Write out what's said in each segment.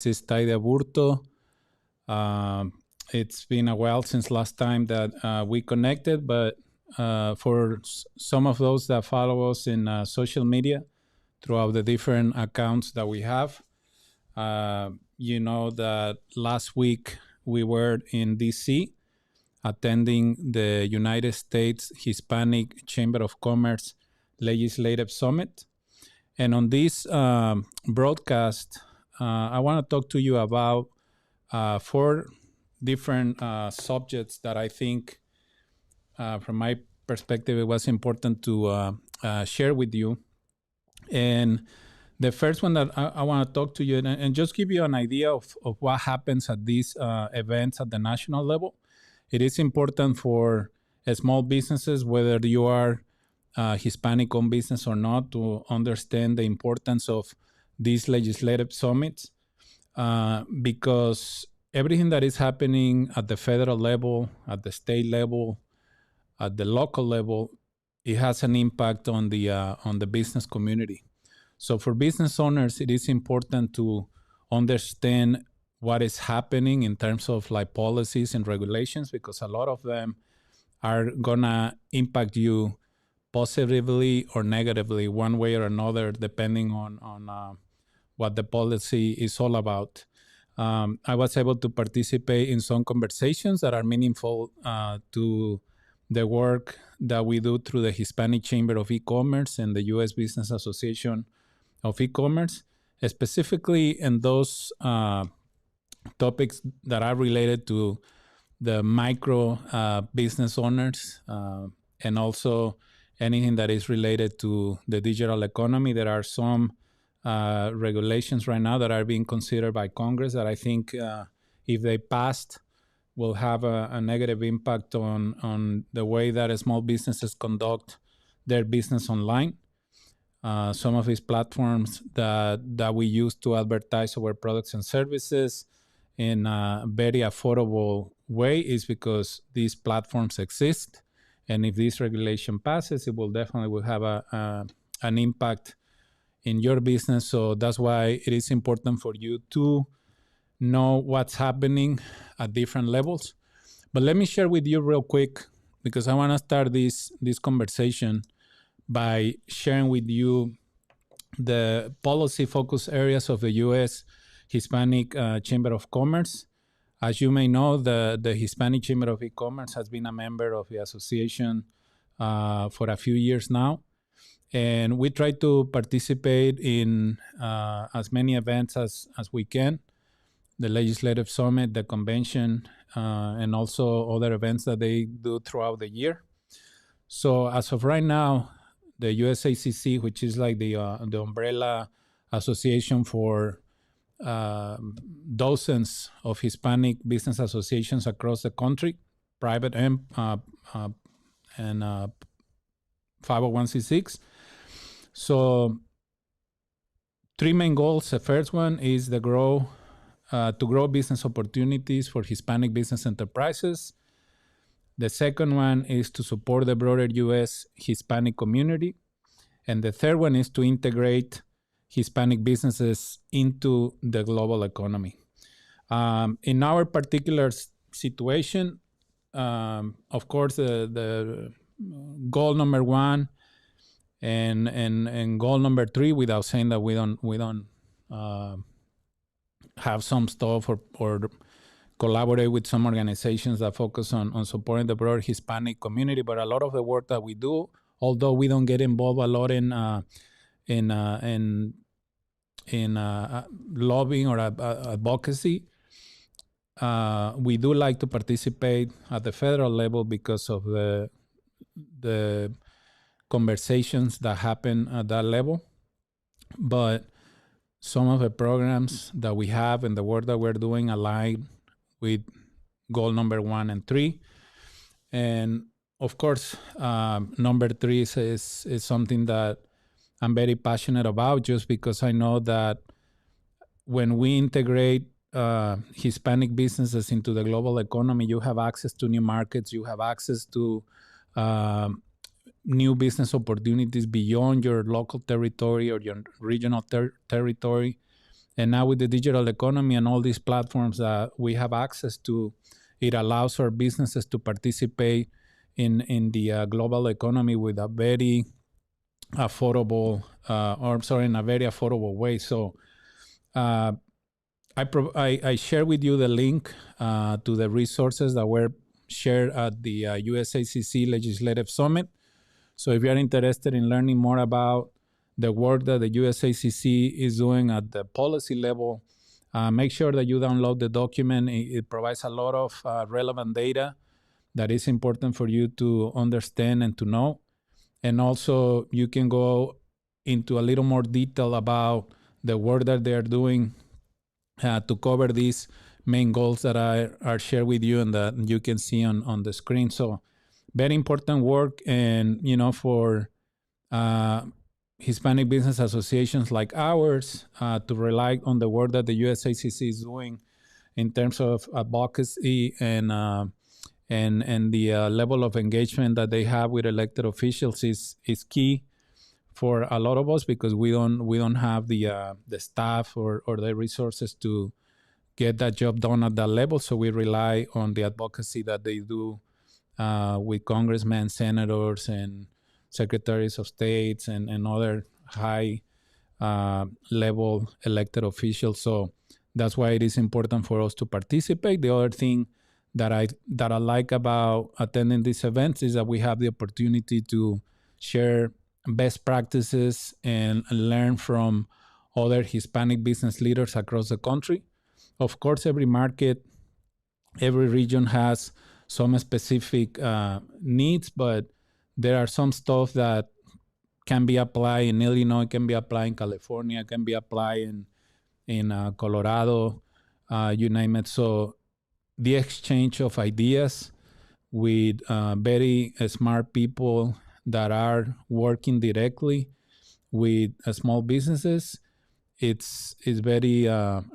This is Tai de Aburto. It's been a while since last time that we connected, but for some of those that follow us in social media throughout the different accounts that we have, you know that last week we were in DC attending the United States Hispanic Chamber of Commerce Legislative Summit. And on this broadcast, I want to talk to you about four different subjects that I think, from my perspective, it was important to share with you. And the first one that I want to talk to you and just give you an idea of what happens at these events at the national level. It is important for small businesses, whether you are Hispanic-owned business or not, to understand the importance of these legislative summits, because everything that is happening at the federal level, at the state level, at the local level, it has an impact on the business community. So for business owners, it is important to understand what is happening in terms of like policies and regulations, because a lot of them are gonna impact you positively or negatively, one way or another, depending on what the policy is all about. I was able to participate in some conversations that are meaningful to the work that we do through the Hispanic Chamber of E-commerce and the U.S. Business Association of E-commerce, specifically in those topics that are related to the micro business owners and also anything that is related to the digital economy. There are some regulations right now that are being considered by Congress that I think if they passed will have a negative impact on the way that small businesses conduct their business online. Some of these platforms that we use to advertise our products and services in a very affordable way is because these platforms exist. And if this regulation passes, it will definitely have an impact in your business. So that's why it is important for you to know what's happening at different levels. But let me share with you real quick, because I want to start this conversation by sharing with you the policy focus areas of the U.S. Hispanic Chamber of Commerce. As you may know, the Hispanic Chamber of E-commerce has been a member of the association for a few years now. And we try to participate in as many events as we can, the Legislative Summit, the convention, and also other events that they do throughout the year. So as of right now, the USACC, which is like the umbrella association for dozens of Hispanic business associations across the country, private and 501c6. So three main goals. The first one is to grow business opportunities for Hispanic business enterprises. The second one is to support the broader U.S. Hispanic community. And the third one is to integrate Hispanic businesses into the global economy. In our particular situation, of course, the goal number one and goal number three, without saying that we don't have some stuff or collaborate with some organizations that focus on supporting the broader Hispanic community, but a lot of the work that we do, although we don't get involved a lot in lobbying or advocacy, we do like to participate at the federal level because of the conversations that happen at that level. But some of the programs that we have and the work that we're doing align with goal number 1 and 3. And of course, number 3 is something that I'm very passionate about, just because I know that when we integrate Hispanic businesses into the global economy, you have access to new markets, you have access to new business opportunities beyond your local territory or your regional territory. And now with the digital economy and all these platforms that we have access to, it allows our businesses to participate in the global economy with a very affordable, in a very affordable way. So uh, I share with you the link to the resources that were shared at the USACC Legislative Summit. So if you are interested in learning more about the work that the USACC is doing at the policy level, make sure that you download the document. It provides a lot of relevant data that is important for you to understand and to know. And also you can go into a little more detail about the work that they are doing to cover these main goals that are shared with you and that you can see on the screen. So very important work. And, for Hispanic business associations like ours to rely on the work that the USACC is doing in terms of advocacy and the level of engagement that they have with elected officials is key for a lot of us, because we don't have the staff or the resources to get that job done at that level. So we rely on the advocacy that they do with congressmen, senators, and secretaries of states and other high level elected officials. So that's why it is important for us to participate. The other thing that I like about attending these events is that we have the opportunity to share best practices and learn from other Hispanic business leaders across the country. Of course, every market, every region has some specific needs, but there are some stuff that can be applied in Illinois, can be applied in California, can be applied in Colorado, you name it. So the exchange of ideas with very smart people that are working directly with small businesses, it's very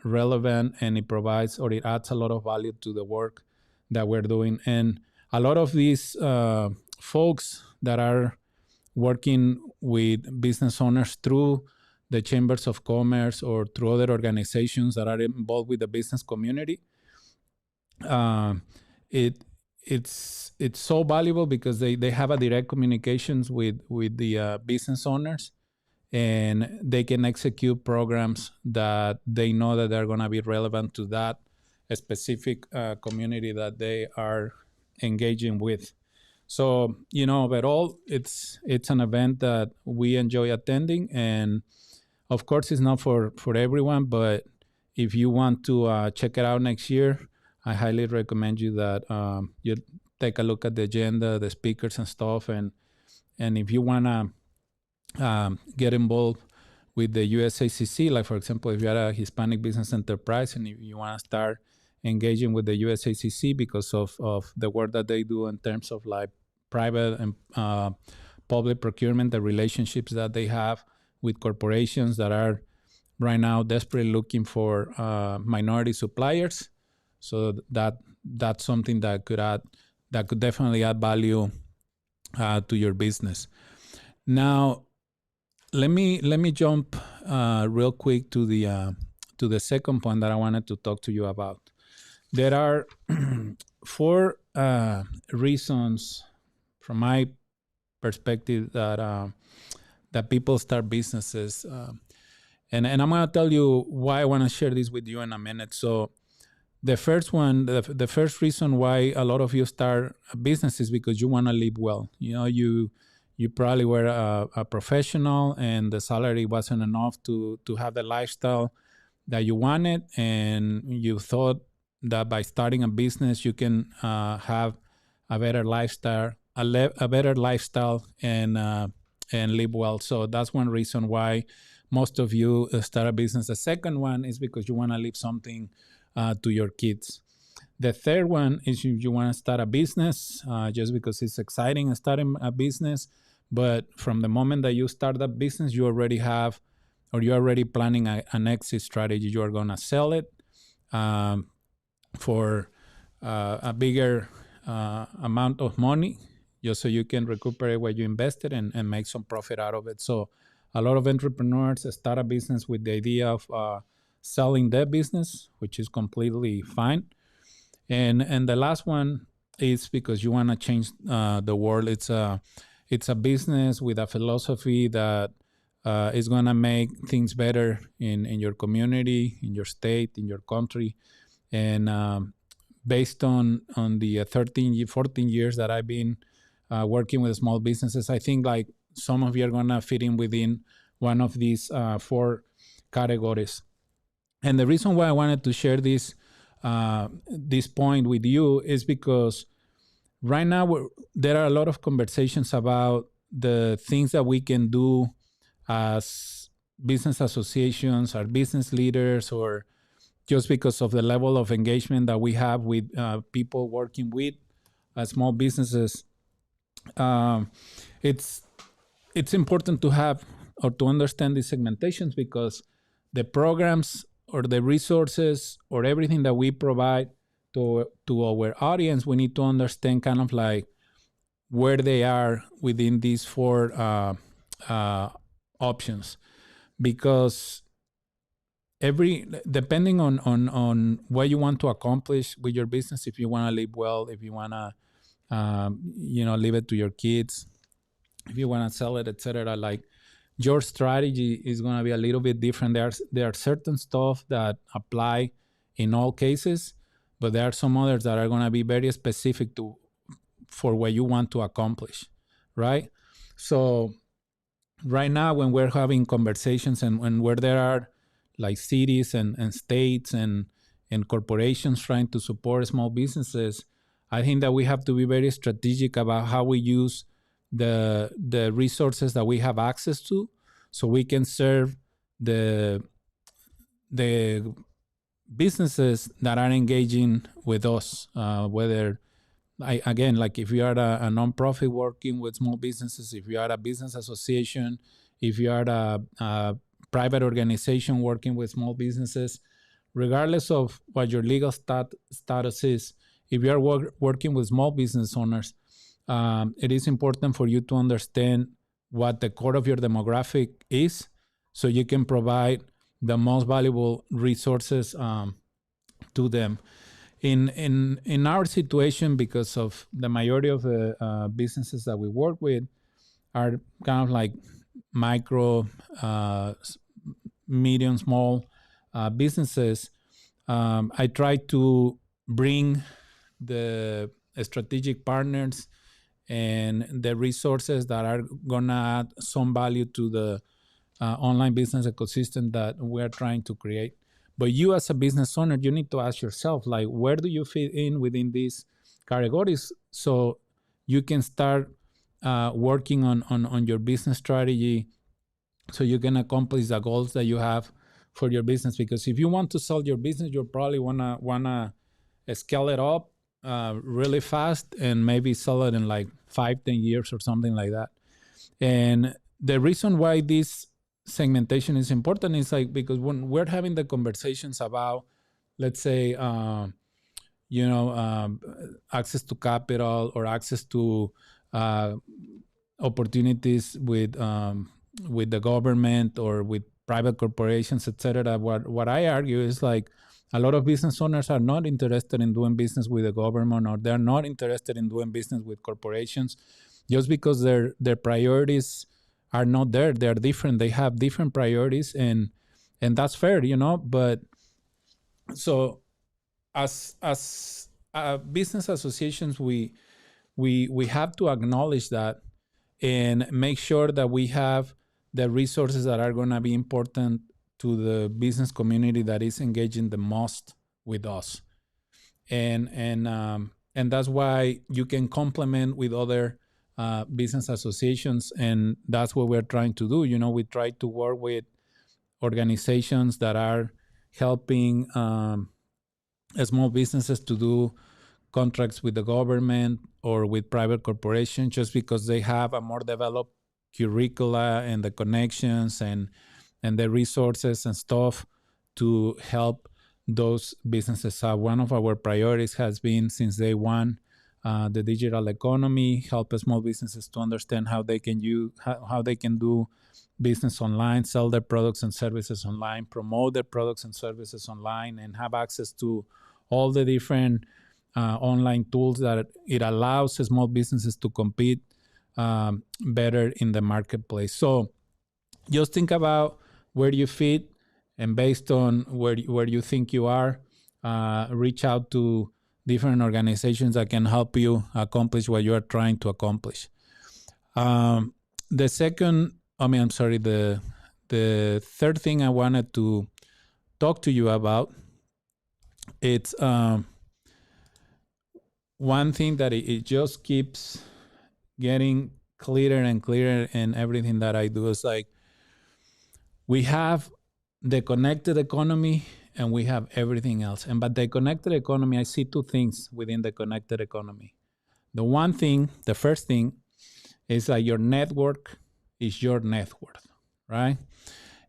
relevant, and it provides, or it adds a lot of value to the work that we're doing. And a lot of these folks that are working with business owners through the chambers of commerce or through other organizations that are involved with the business community, it's so valuable because they have a direct communications with the business owners, and they can execute programs that they know that they're going to be relevant to that specific community that they are engaging with. So, overall, it's an event that we enjoy attending, and of course, it's not for everyone, but if you want to check it out next year, I highly recommend you that you take a look at the agenda, the speakers and stuff, and if you want to get involved with the USACC, like for example, if you're a Hispanic business enterprise and if you want to start engaging with the USACC because of the work that they do in terms of like private and public procurement, the relationships that they have with corporations that are right now desperately looking for minority suppliers. So that's something that could definitely add value to your business. Now, let me jump real quick to the second point that I wanted to talk to you about. There are 4 reasons, from my perspective, that people start businesses, and I'm going to tell you why I want to share this with you in a minute. So, the first one, the first reason why a lot of you start a business is because you want to live well. You probably were a professional and the salary wasn't enough to have the lifestyle that you wanted, and you thought that by starting a business you can have a better lifestyle, and live well. So that's one reason why most of you start a business. The second one is because you want to leave something to your kids. The third one is you want to start a business just because it's exciting starting a business. But from the moment that you start that business, you already have, or you're already planning an exit strategy. You are going to sell it for a bigger amount of money, just so you can recuperate what you invested and make some profit out of it. So a lot of entrepreneurs start a business with the idea of selling their business, which is completely fine. And the last one is because you want to change the world. It's a business with a philosophy that is going to make things better in your community, in your state, in your country. And based on the 14 years that I've been working with small businesses, I think like some of you are going to fit in within one of these four categories. And the reason why I wanted to share this point with you is because right now there are a lot of conversations about the things that we can do as business associations, or business leaders, or just because of the level of engagement that we have with people working with small businesses. It's important to have or to understand these segmentations, because the programs or the resources or everything that we provide to our audience, we need to understand kind of like where they are within these four options, because depending on what you want to accomplish with your business, if you want to live well, if you want to leave it to your kids, if you want to sell it, etc., like your strategy is going to be a little bit different. There are certain stuff that apply in all cases, but there are some others that are going to be very specific for what you want to accomplish, right? So right now, when we're having conversations and where there are like cities and states and corporations trying to support small businesses, I think that we have to be very strategic about how we use the resources that we have access to, so we can serve the businesses that are engaging with us, whether again, like if you are a nonprofit working with small businesses, if you are a business association, if you are a private organization working with small businesses, regardless of what your legal status is, if you are working with small business owners, it is important for you to understand what the core of your demographic is, so you can provide the most valuable resources to them. In our situation, because of the majority of the businesses that we work with are kind of like micro, medium, small businesses, I try to bring the strategic partners and the resources that are going to add some value to the online business ecosystem that we're trying to create. But you as a business owner, you need to ask yourself, like, where do you fit in within these categories, so you can start working on your business strategy, so you can accomplish the goals that you have for your business. Because if you want to sell your business, you'll probably wanna scale it up really fast and maybe sell it in like 5-10 years or something like that. And the reason why this segmentation is important is like because when we're having the conversations about, let's say, access to capital or access to opportunities with the government or with private corporations, etc. What I argue is like a lot of business owners are not interested in doing business with the government, or they're not interested in doing business with corporations, just because their priorities are not there. They're different. They have different priorities, and that's fair, But so as business associations, we have to acknowledge that and make sure that we have the resources that are going to be important to the business community that is engaging the most with us, and that's why you can complement with other business associations, and that's what we're trying to do. We try to work with organizations that are helping small businesses to do contracts with the government or with private corporations, just because they have a more developed curricula and the connections and the resources and stuff to help those businesses out. One of our priorities has been since day one the digital economy, help small businesses to understand how they can how they can do business online, sell their products and services online, promote their products and services online, and have access to all the different online tools that it allows small businesses to compete better in the marketplace. So just think about where you fit, and based on where you think you are, reach out to different organizations that can help you accomplish what you are trying to accomplish. The third thing I wanted to talk to you about, it's one thing that it just keeps getting clearer and clearer in everything that I do. Is like, we have the connected economy and we have everything else. And but the connected economy, I see two things within the connected economy. The first thing is that your network is your net worth, right?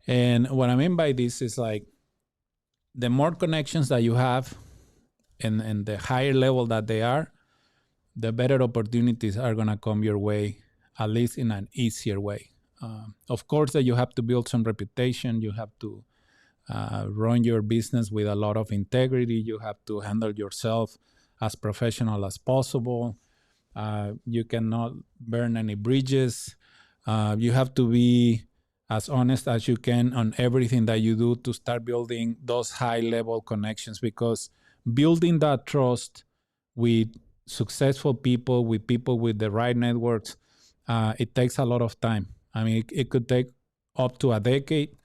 And what I mean by this is like, the more connections that you have and the higher level that they are, the better opportunities are going to come your way, at least in an easier way. Of course, that you have to build some reputation. You have to run your business with a lot of integrity. You have to handle yourself as professional as possible. You cannot burn any bridges. You have to be as honest as you can on everything that you do to start building those high-level connections, because building that trust with successful people, with people with the right networks, it takes a lot of time. I mean, it could take up to a decade,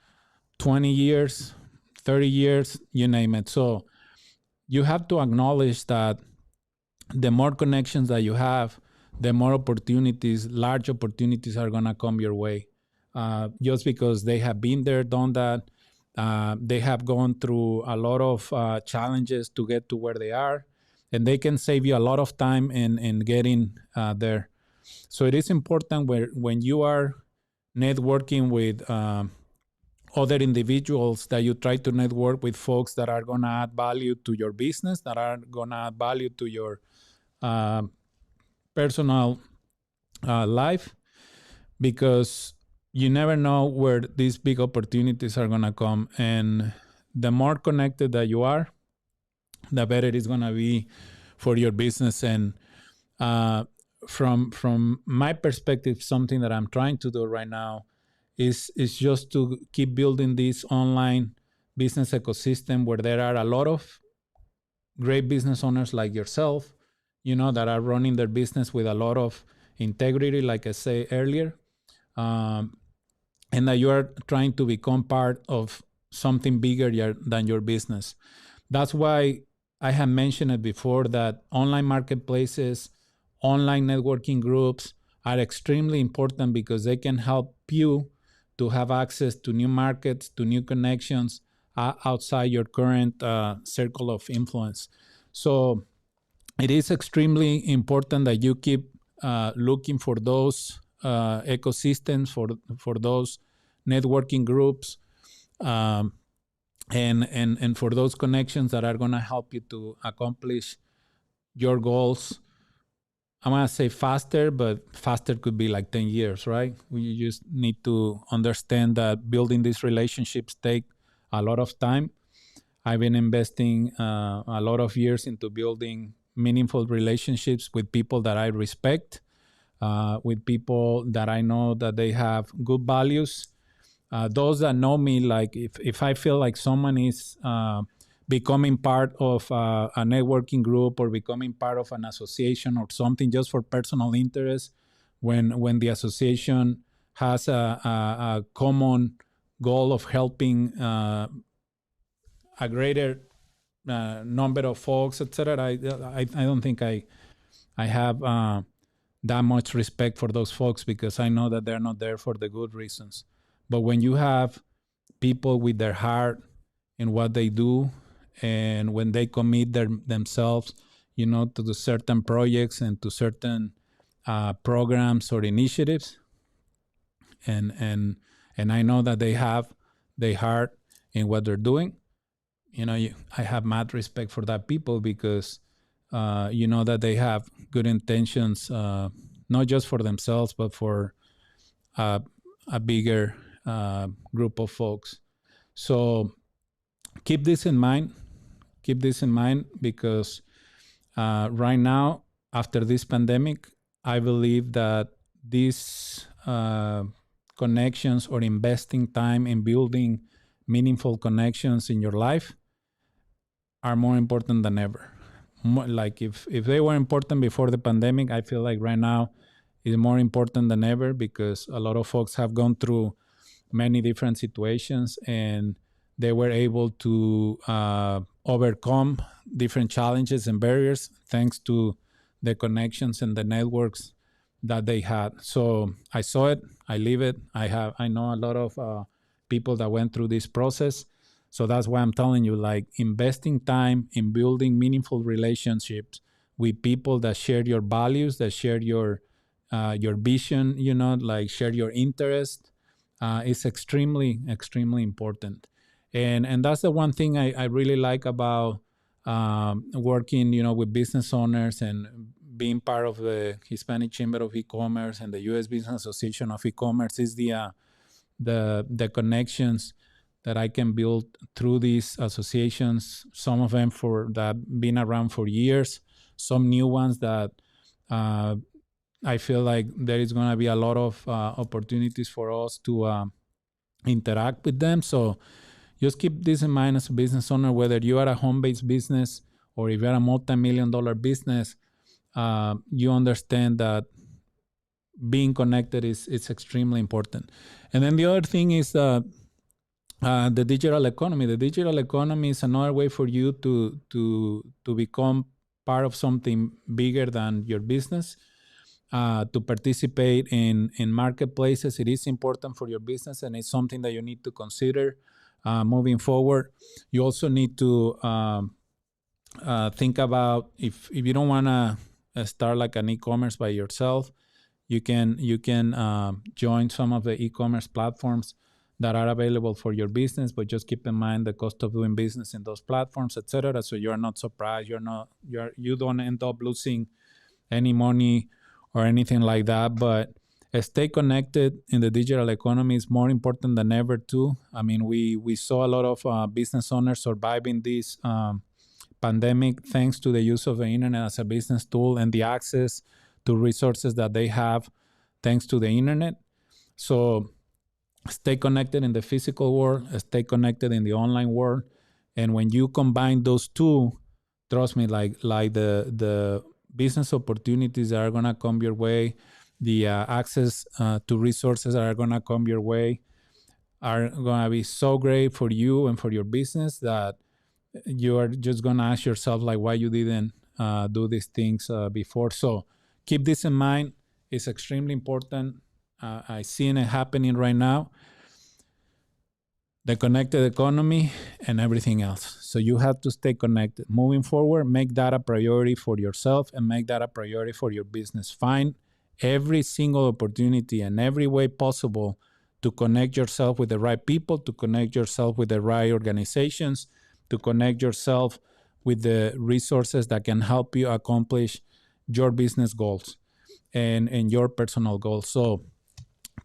20 years, 30 years, you name it. So you have to acknowledge that the more connections that you have, the more opportunities, large opportunities are going to come your way. Just because they have been there, done that. They have gone through a lot of challenges to get to where they are, and they can save you a lot of time in getting there. So it is important when you are networking with other individuals, that you try to network with folks that are going to add value to your business, that are going to add value to your personal life, because you never know where these big opportunities are going to come. And the more connected that you are, the better it is going to be for your business. And from my perspective, something that I'm trying to do right now is just to keep building this online business ecosystem where there are a lot of great business owners like yourself, that are running their business with a lot of integrity, like I said earlier, and that you are trying to become part of something bigger than your business. That's why I have mentioned it before, that online marketplaces, online networking groups are extremely important, because they can help you to have access to new markets, to new connections outside your current circle of influence. So it is extremely important that you keep looking for those ecosystems, for those networking groups, and for those connections that are going to help you to accomplish your goals. I'm going to say faster, but faster could be like 10 years, right? You just need to understand that building these relationships take a lot of time. I've been investing a lot of years into building meaningful relationships with people that I respect, with people that I know that they have good values. Those that know me, like if I feel like someone is becoming part of a networking group, or becoming part of an association or something just for personal interest, when the association has a common goal of helping a greater number of folks, etc., I don't think I have that much respect for those folks, because I know that they're not there for the good reasons. But when you have people with their heart in what they do, and when they commit themselves, to the certain projects and to certain programs or initiatives, and I know that they have their heart in what they're doing, I have mad respect for that people, because you know that they have good intentions, not just for themselves, but for a bigger group of folks. So keep this in mind. Keep this in mind because right now, after this pandemic, I believe that these connections or investing time in building meaningful connections in your life are more important than ever. Like if they were important before the pandemic, I feel like right now is more important than ever because a lot of folks have gone through many different situations and they were able to overcome different challenges and barriers thanks to the connections and the networks that they had. So I saw it, I live it. I know a lot of people that went through this process. So that's why I'm telling you, like investing time in building meaningful relationships with people that share your values, that share your vision, you know, like share your interest, is extremely important. And that's the one thing I really like about working, you know, with business owners and being part of the Hispanic Chamber of E-commerce and the U.S. Business Association of E-commerce is the connections that I can build through these associations. Some of them for that been around for years, some new ones that I feel like there is going to be a lot of opportunities for us to interact with them. So just keep this in mind as a business owner, whether you are a home-based business or if you're a multi-million-dollar business, you understand that being connected is extremely important. And then the other thing is the digital economy. The digital economy is another way for you to become part of something bigger than your business. To participate in marketplaces, it is important for your business, and it's something that you need to consider moving forward. You also need to think about if you don't want to start like an e-commerce by yourself, you can join some of the e-commerce platforms that are available for your business, but just keep in mind the cost of doing business in those platforms, etc. So you're not surprised, you don't end up losing any money or anything like that. But stay connected in the digital economy is more important than ever too. I mean, we saw a lot of business owners surviving this pandemic thanks to the use of the internet as a business tool and the access to resources that they have thanks to the internet. So stay connected in the physical world, stay connected in the online world. And when you combine those two, trust me, like the business opportunities that are going to come your way, the access to resources that are going to come your way are going to be so great for you and for your business that you are just going to ask yourself like why you didn't do these things before. So keep this in mind. It's extremely important. I see it happening right now. The connected economy and everything else. So you have to stay connected. Moving forward, make that a priority for yourself and make that a priority for your business. Find every single opportunity and every way possible to connect yourself with the right people, to connect yourself with the right organizations, to connect yourself with the resources that can help you accomplish your business goals and your personal goals. So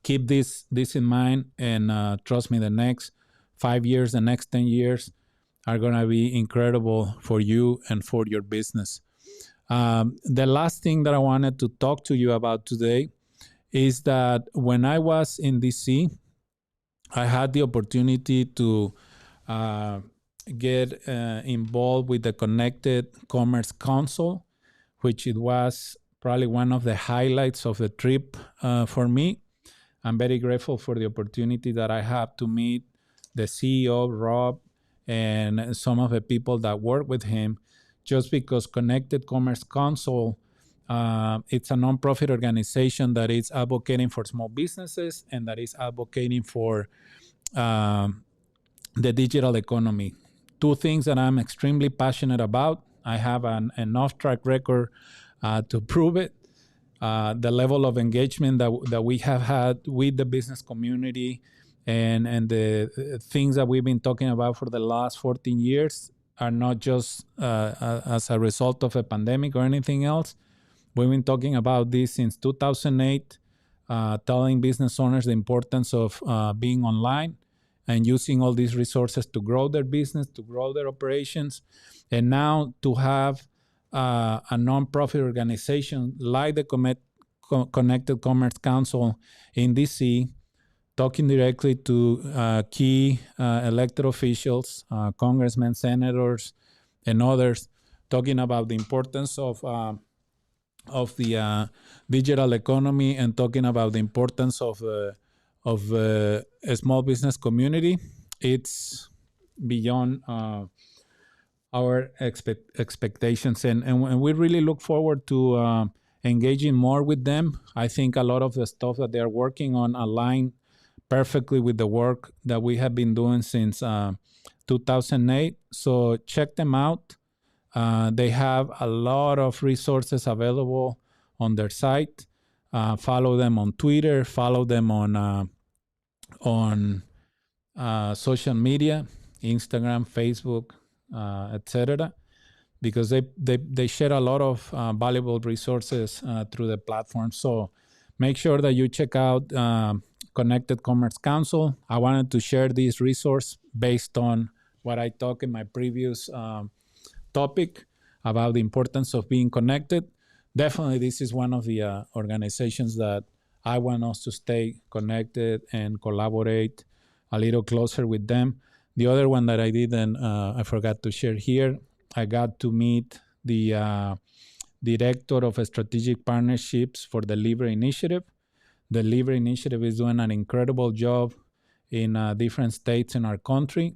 keep this in mind, and trust me, the next 5 years, the next 10 years are going to be incredible for you and for your business. The last thing that I wanted to talk to you about today is that when I was in DC, I had the opportunity to get involved with the Connected Commerce Council, which it was probably one of the highlights of the trip for me. I'm very grateful for the opportunity that I have to meet the CEO, Rob, and some of the people that work with him, just because Connected Commerce Council, it's a nonprofit organization that is advocating for small businesses and that is advocating for the digital economy. Two things that I'm extremely passionate about. I have enough track record to prove it. The level of engagement that we have had with the business community and the things that we've been talking about for the last 14 years are not just as a result of a pandemic or anything else. We've been talking about this since 2008, telling business owners the importance of being online and using all these resources to grow their business, to grow their operations. And now to have a nonprofit organization like the Connected Commerce Council in DC, talking directly to key elected officials, congressmen, senators, and others, talking about the importance of the digital economy and talking about the importance of a small business community. It's beyond our expectations, and we really look forward to engaging more with them. I think a lot of the stuff that they're working on align perfectly with the work that we have been doing since 2008. So check them out. They have a lot of resources available on their site. Follow them on Twitter. Follow them on social media, Instagram, Facebook, etc. Because they share a lot of valuable resources through the platform. So make sure that you check out Connected Commerce Council. I wanted to share this resource based on what I talked in my previous topic about the importance of being connected. Definitely, this is one of the organizations that I want us to stay connected and collaborate a little closer with them. The other one that I didn't, I forgot to share here, I got to meet the director of strategic partnerships for the Libre Initiative. The Libre Initiative is doing an incredible job in different states in our country.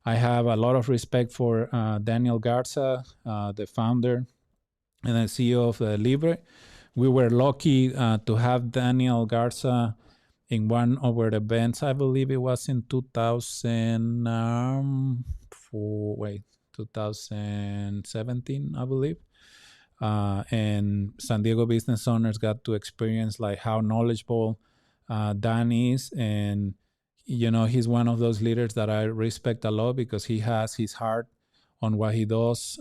I have a lot of respect for Daniel Garza, the founder and the CEO of Libre. We were lucky to have Daniel Garza in one of our events. I believe it was in 2017, I believe. And San Diego business owners got to experience like how knowledgeable Dan is, and he's one of those leaders that I respect a lot because he has his heart on what he does.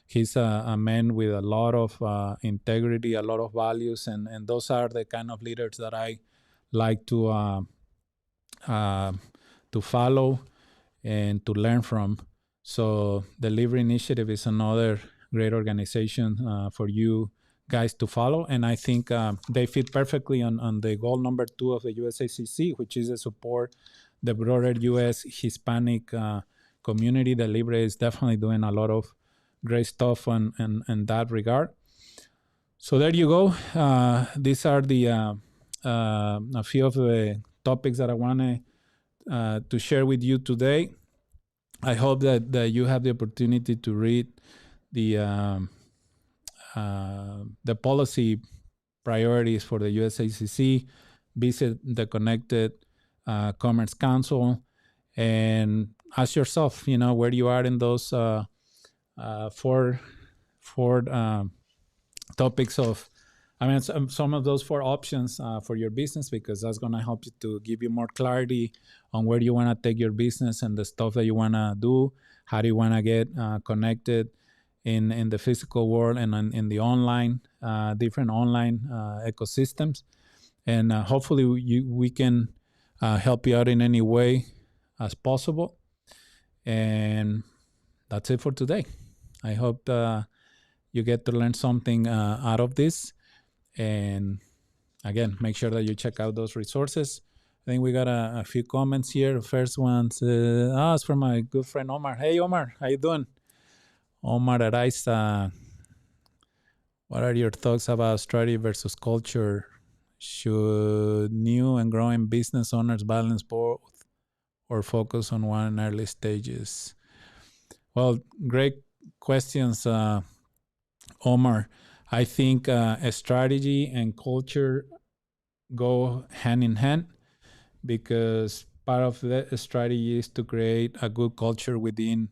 He's a man with a lot of integrity, a lot of values, and those are the kind of leaders that I like to follow and to learn from. So the Libre Initiative is another great organization for you guys to follow, and I think they fit perfectly on the goal number 2 of the USACC, which is to support the broader U.S. Hispanic community. The Libre is definitely doing a lot of great stuff in that regard. So there you go. These are the a few of the topics that I wanted to share with you today. I hope that you have the opportunity to read the policy priorities for the USACC, visit the Connected Commerce Council, and ask yourself, where you are in those four topics of, some of those 4 options for your business, because that's going to help you to give you more clarity on where you want to take your business and the stuff that you want to do. How do you want to get connected in the physical world and in the online, different online ecosystems. And hopefully we can help you out in any way as possible. And that's it for today. I hope you get to learn something out of this. And again, make sure that you check out those resources. I think we got a few comments here. The first one's it's from my good friend Omar. Hey Omar, how you doing? Omar Araiza, what are your thoughts about strategy versus culture? Should new and growing business owners balance both or focus on one in early stages? Well, great questions, Omar. I think strategy and culture go hand in hand, because part of the strategy is to create a good culture within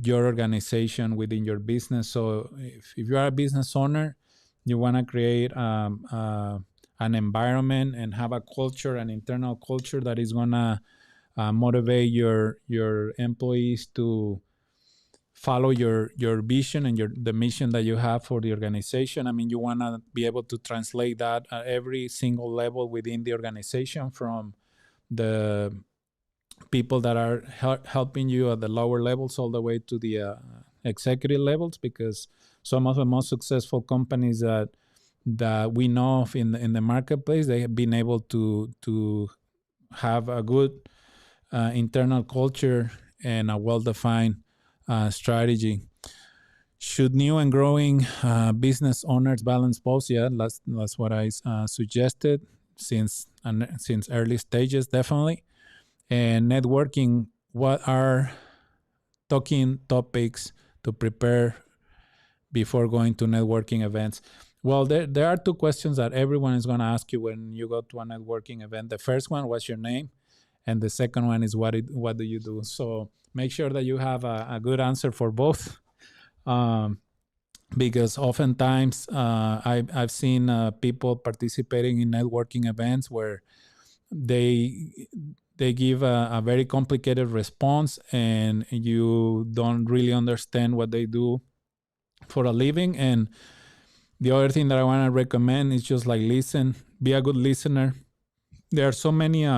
your organization, within your business. So if you are a business owner, you want to create an environment and have a culture, an internal culture that is going to motivate your employees to follow your vision and the mission that you have for the organization. I mean, you want to be able to translate that at every single level within the organization, from the people that are helping you at the lower levels all the way to the executive levels, because some of the most successful companies that we know of in the marketplace, they have been able to have a good internal culture and a well-defined strategy. Should new and growing business owners balance both? Yeah, that's what I suggested since early stages, definitely. And networking, what are talking topics to prepare before going to networking events? Well, there are two questions that everyone is going to ask you when you go to a networking event. The first one, what's your name? And the second one is, what do you do? So make sure that you have a good answer for both, because oftentimes I've seen people participating in networking events where they give a very complicated response, and you don't really understand what they do for a living. And the other thing that I want to recommend is just like listen, be a good listener. There are so many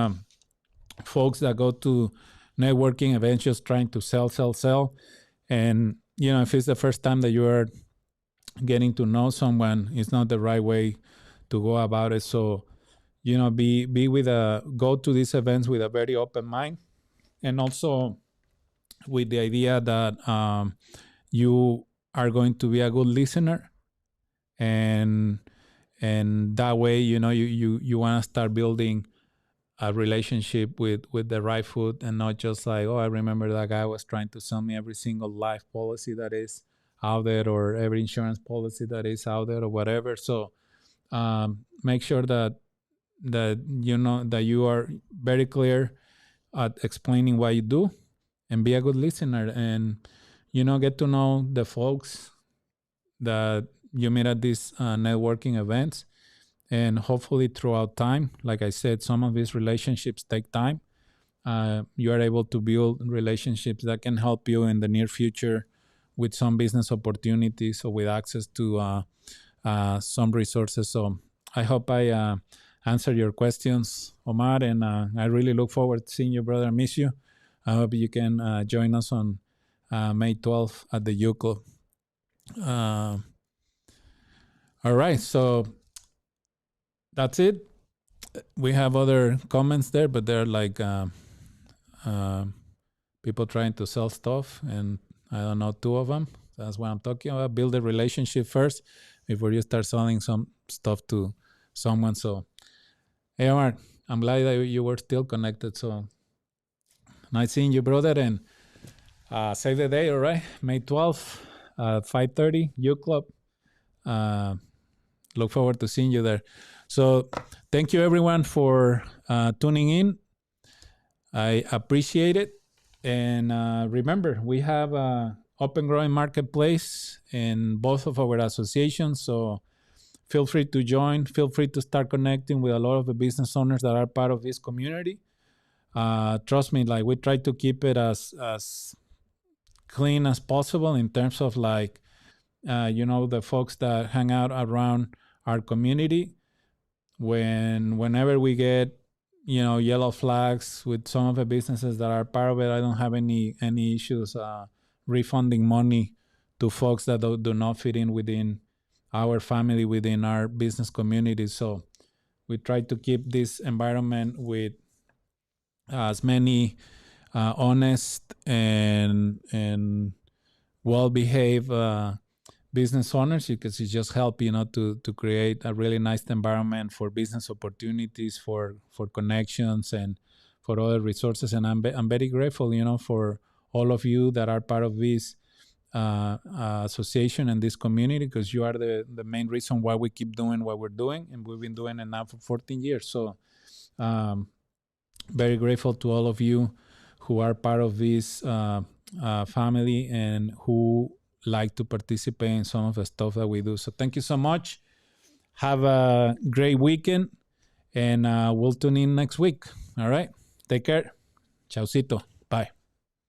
folks that go to networking events just trying to sell. And, if it's the first time that you are getting to know someone, it's not the right way to go about it. So, go to these events with a very open mind, and also with the idea that you are going to be a good listener, and that way, you want to start building a relationship with the right foot, and not just like, oh, I remember that guy was trying to sell me every single life policy that is out there, or every insurance policy that is out there, or whatever. So make sure that you are very clear at explaining what you do, and be a good listener, and get to know the folks that you meet at these networking events. And hopefully throughout time, like I said, some of these relationships take time. You are able to build relationships that can help you in the near future with some business opportunities, or with access to some resources. So I hope I answered your questions, Omar, and I really look forward to seeing you, brother. I miss you. I hope you can join us on May 12th at the U Club. All right, so that's it. We have other comments there, but they're like people trying to sell stuff, and I don't know, 2 of them. That's what I'm talking about. Build a relationship first before you start selling some stuff to someone. So, hey, Omar, I'm glad that you were still connected. So nice seeing you, brother. And save the day, all right? May 12th, 5:30, U Club. Look forward to seeing you there. So thank you, everyone, for tuning in. I appreciate it. And remember, we have an open growing marketplace in both of our associations. So feel free to join. Feel free to start connecting with a lot of the business owners that are part of this community. Trust me, like, we try to keep it as clean as possible in terms of like, the folks that hang out around our community. Whenever we get, yellow flags with some of the businesses that are part of it, I don't have any issues refunding money to folks that do not fit in within our family, within our business community. So we try to keep this environment with as many honest and well-behaved business owners, because it just help to create a really nice environment for business opportunities, for connections, and for other resources. And I'm very grateful, for all of you that are part of this association and this community, because you are the main reason why we keep doing what we're doing, and we've been doing it now for 14 years. So very grateful to all of you who are part of this family, and who like to participate in some of the stuff that we do. So thank you so much. Have a great weekend, and we'll tune in next week. All right. Take care. Chaucito.